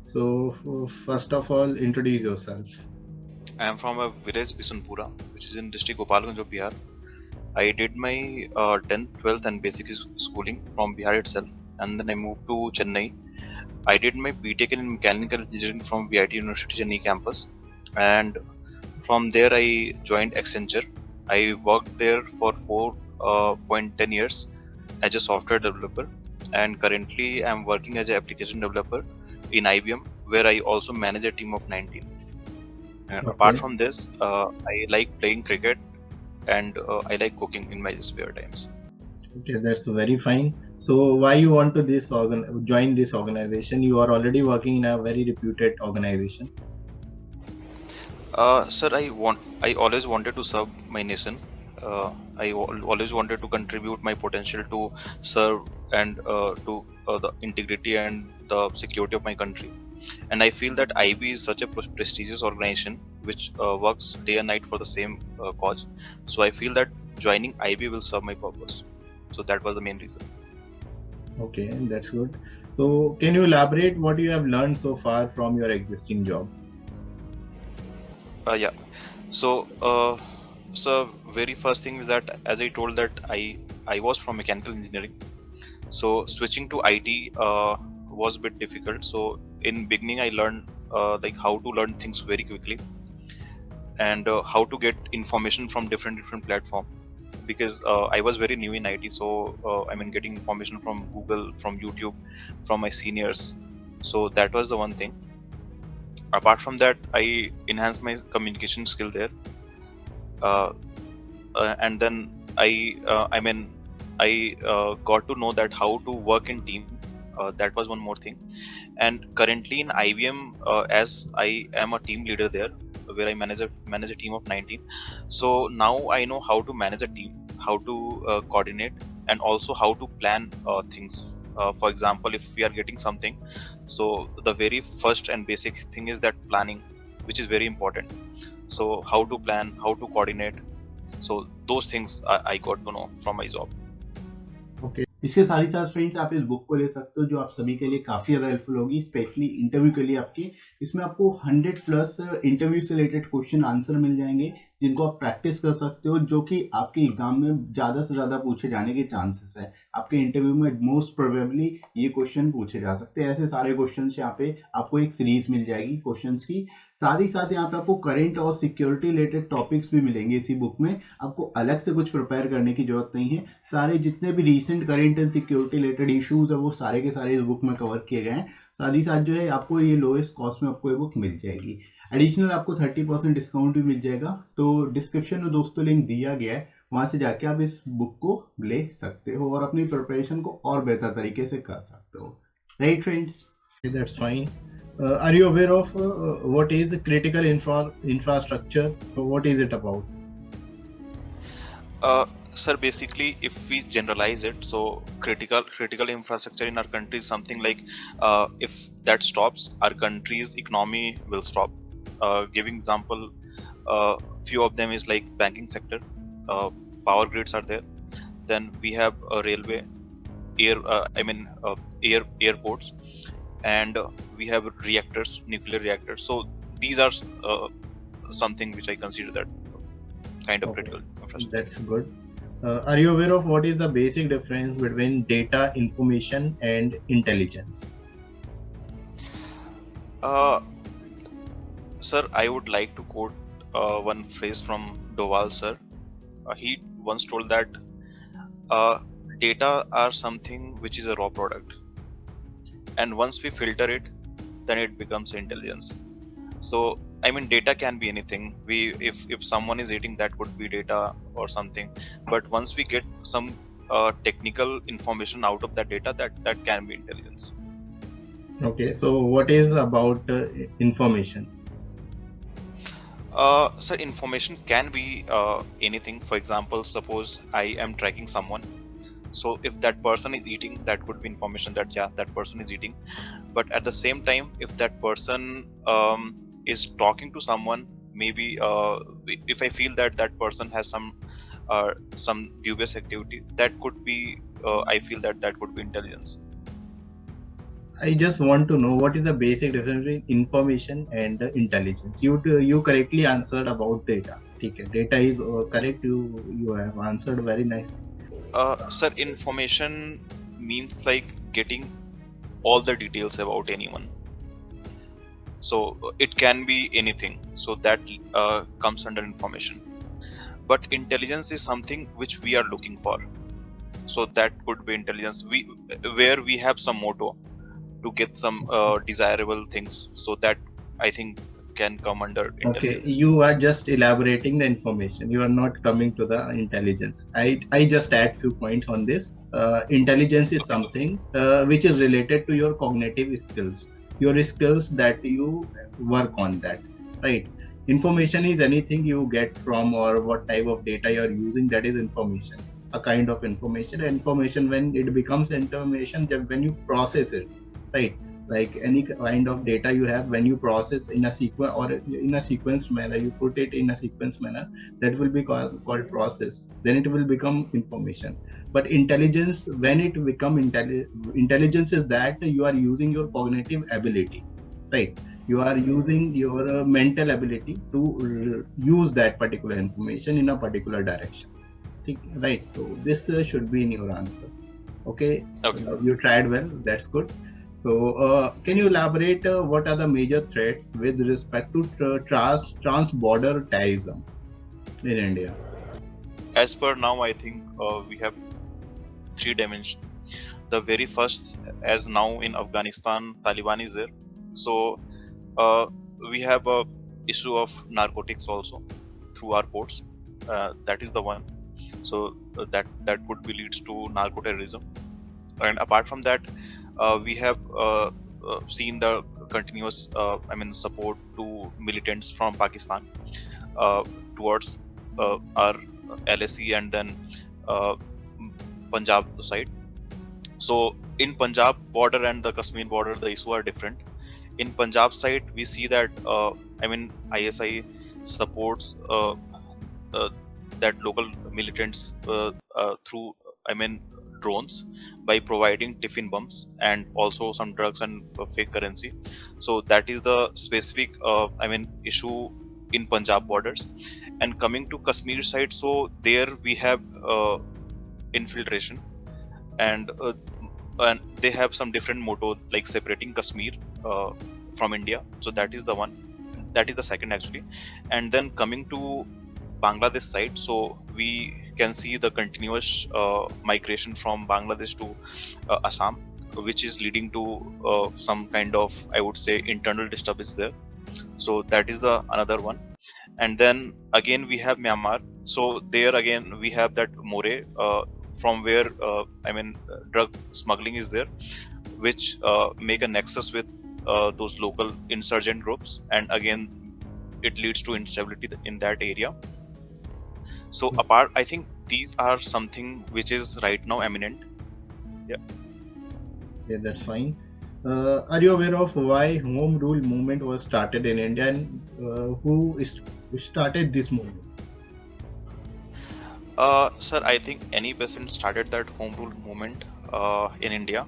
So, first of all, introduce yourself. I am from a village Bisunpura, which is in district Gopalganj of Bihar. I did my 10th, 12th and basic schooling from Bihar itself, and then I moved to Chennai. I did my BTech in mechanical engineering from VIT University Chennai campus, and from there I joined Accenture. I worked there for 4.10 years as a software developer, and currently I'm working as an application developer in IBM, where I also manage a team of 19. And apart Okay. from this, I like playing cricket and I like cooking in my spare times. Okay, that's very fine. So, why you want to join this organization? You are already working in a very reputed organization. Sir, I always wanted to serve my nation. Always wanted to contribute my potential to serve and to the integrity and the security of my country. And I feel that IB is such a prestigious organization which works day and night for the same cause. So I feel that joining IB will serve my purpose. So that was the main reason. Okay, that's good. So, can you elaborate what you have learned so far from your existing job? Yeah. So, so very first thing is that, as I told that I was from mechanical engineering, so switching to IT was a bit difficult. So in beginning, I learned like how to learn things very quickly and how to get information from different platform, because I was very new in IT. So getting information from Google, from YouTube, from my seniors. So that was the one thing. Apart from that, I enhanced my communication skill there. Uh, and then I got to know that how to work in team. That was one more thing. And currently in IBM, as I am a team leader there, where I manage a team of 19. So now I know how to manage a team, how to coordinate, and also how to plan things. For example, if we are getting something, so the very first and basic thing is that planning, which is very important. So how to plan, how to coordinate, so those things I got to know from my job. Okay. इसके साथ ही साथ friends आप इस book को ले सकते हो जो आप सभी के लिए काफ़ी ज़्यादा हेल्पफुल होगी, स्पेशली इंटरव्यू के लिए आपकी। इसमें आपको 100+ इंटरव्यू से रिलेटेड क्वेश्चन आंसर मिल जाएंगे जिनको आप प्रैक्टिस कर सकते हो, जो कि आपके एग्जाम में ज़्यादा से ज़्यादा पूछे जाने के चांसेस है। आपके इंटरव्यू में मोस्ट प्रोबेबली ये क्वेश्चन पूछे जा सकते हैं। ऐसे सारे क्वेश्चन यहाँ पे आपको एक सीरीज मिल जाएगी क्वेश्चन की। साथ ही साथ यहाँ पे आपको करंट और सिक्योरिटी रिलेटेड टॉपिक्स भी मिलेंगे इसी बुक में। आपको अलग से कुछ प्रिपेयर करने की जरूरत नहीं है। सारे जितने भी recent current and security related issues है वो सारे के सारे इस बुक में कवर किए गए हैं। साथ ही साथ जो है आपको ये लोएस्ट कॉस्ट में आपको ये बुक मिल जाएगी। एडिशनल आपको 30% डिस्काउंट भी मिल जाएगा। तो डिस्क्रिप्शन में दोस्तों लिंक दिया गया है, वहां से जाके आप इस बुक को ले सकते हो और अपनी प्रिपरेशन को और बेहतर तरीके से कर सकते हो। Right friends? Okay, that's fine. Are you aware of what is critical infrastructure? What is it about? Sir, basically, if we generalize it, so critical infrastructure in our country is something like if that stops, our country's economy will stop. Giving example, few of them is like banking sector, power grids are there. Then we have a railway, airports, and we have reactors, nuclear reactors. So these are something which I consider that kind of Okay, critical infrastructure. that's good. Are you aware of what is the basic difference between data, information, and intelligence? Sir, I would like to quote one phrase from Doval sir. He once told that uh, data are something which is a raw product, and once we filter it, then it becomes intelligence. So data can be anything. If someone is eating, that could be data or something. But once we get some technical information out of that data, that can be intelligence. Okay, so what is about information? Sir, information can be anything. For example, suppose I am tracking someone. So if that person is eating, that could be information that that person is eating. But at the same time, if that person is talking to someone, maybe if I feel that that person has some dubious activity, that could be I feel that could be intelligence. I just want to know what is the basic difference between information and intelligence. You correctly answered about data. Okay, data is correct. You have answered very nicely. Sir, information means like getting all the details about anyone. So it can be anything. So that comes under information. But intelligence is something which we are looking for. So that could be intelligence. Where we have some motto to get some desirable things. So that I think can come under Okay, intelligence. you are just elaborating the information. You are not coming to the intelligence. I just add few points on this. Intelligence is something which is related to your cognitive skills, your skills that you work on that, right? Information is anything you get from or what type of data you are using. That is information, a kind of information. Information when it becomes information when you process it, right? Like any kind of data you have, when you process in a sequence or in a sequenced manner, you put it in a sequence manner, that will be called process, then it will become information. But intelligence, when it become intelligence is that you are using your cognitive ability, right? You are using your mental ability to use that particular information in a particular direction, right? So this should be in your answer. Okay, you tried well, that's good. So, can you elaborate what are the major threats with respect to trans-border terrorism in India? As per now, I think we have 3 dimensions. The very first, as now in Afghanistan, Taliban is there. So we have a issue of narcotics also through our ports. That is the one. So that could be leads to narco terrorism. And apart from that, we have seen the continuous support to militants from Pakistan towards our LSE and then Punjab side. So in Punjab border and the Kashmir border, the issue are different. In Punjab side, we see that ISI supports that local militants through drones by providing tiffin bombs and also some drugs and fake currency. So that is the specific issue in Punjab borders. And coming to Kashmir side, so there we have infiltration and they have some different motto like separating Kashmir from India. So that is the one. That is the second actually. And then coming to Bangladesh side, so we can see the continuous migration from Bangladesh to Assam, which is leading to some kind of, I would say, internal disturbance there. So that is the another one. And then again we have Myanmar. So there again we have that More from where drug smuggling is there, which make a nexus with those local insurgent groups, and again it leads to instability in that area. So apart, I think these are something which is right now eminent. Yeah, that's fine. Are you aware of why home rule movement was started in India, and who started this movement? Sir, I think any person started that home rule movement in India,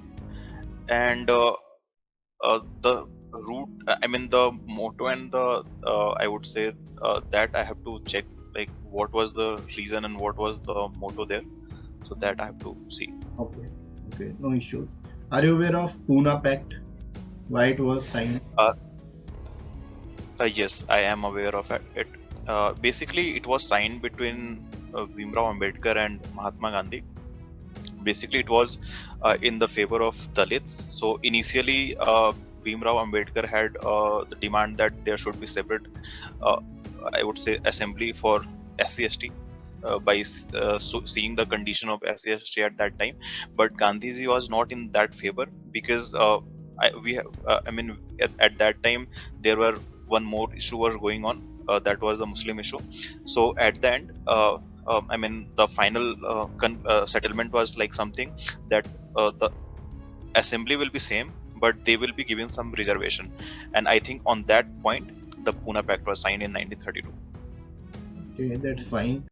and the root, the motto and the I would say that I have to check like what was the reason and what was the motto there, so that I have to see. Okay, no issues. Are you aware of Puna Pact? Why it was signed? Yes, I am aware of it. Basically, it was signed between Bhimrao Ambedkar and Mahatma Gandhi. Basically, it was in the favor of Dalits. So initially, Bhimrao Ambedkar had the demand that there should be separate, I would say, assembly for SC/ST by seeing the condition of SC/ST at that time. But Gandhiji was not in that favor because at that time there were one more issue were going on. That was the Muslim issue. So at the end, the final settlement was like something that the assembly will be same, but they will be given some reservation. And I think on that point, the Puna Pact was signed in 1932. Okay, that's fine.